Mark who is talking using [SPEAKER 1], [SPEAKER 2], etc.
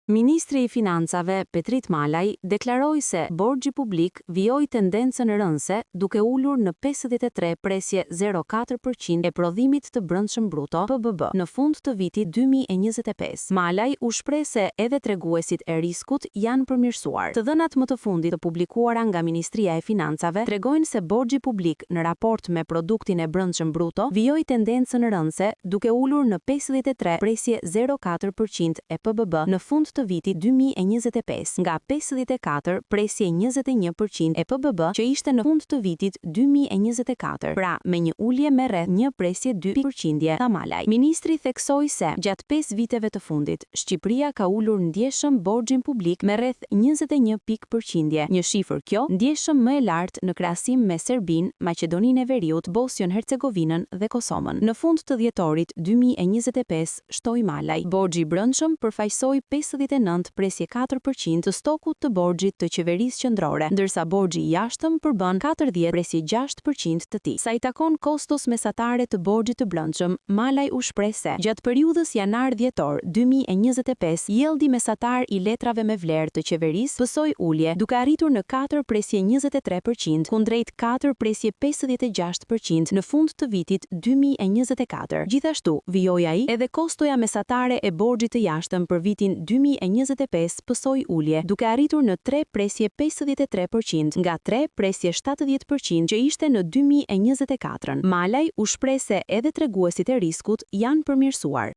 [SPEAKER 1] Ministri i Financave, Petrit Malaj, deklaroi se borxhi publik vijoi tendencën rënëse duke ulur në 53,04% e prodhimit të brendshëm bruto (PBB) në fund të vitit 2025. Malaj u shpreh se edhe treguesit e riskut janë përmirësuar. Të dhënat më të fundit të publikuara nga Ministria e Financave tregojnë se borxhi publik në raport me produktin e brendshëm bruto vijoi tendencën rënëse duke ulur në 53,04% e PBB në fund të vitit 2025, nga 54,21% e PBB që ishte në fund të vitit 2024, pra me një ulje me rreth 1,2%, tha Malaj. Ministri theksoi se gjatë 5 viteve të fundit, Shqipëria ka ulur ndjeshëm borxhin publik me rreth 21%, një shifër kjo ndjeshëm më e lartë në krahasim me Serbinë, Maqedoninë e Veriut, Bosnjën-Hercegovinën dhe Kosovën. Në fund të dhjetorit 2025, shtoi Malaj, borxhi i brendshëm përfaqësoi 59,4% të stokut të borxhit të qeverisë qendrore, ndërsa borxhi i jashtëm përbën 40,6% të tij. Sa i takon kostos mesatare të borxhit të brendshëm, Malaj u shpreh se gjatë periudhës janar-dhjetor 2025, yieldi mesatar i letrave me vlerë të qeverisë pësoi ulje, duke arritur në 4,23% kundrejt 4,56% në fund të vitit 2024. Gjithashtu, vijoi ai edhe kostoja mesatare e borxhit të jashtëm për vitin 2025 pësoi ulje, duke arritur në 3,53% nga 3,70% që ishte në 2024. Malaj u shpreh se edhe treguesit e riskut janë përmirësuar.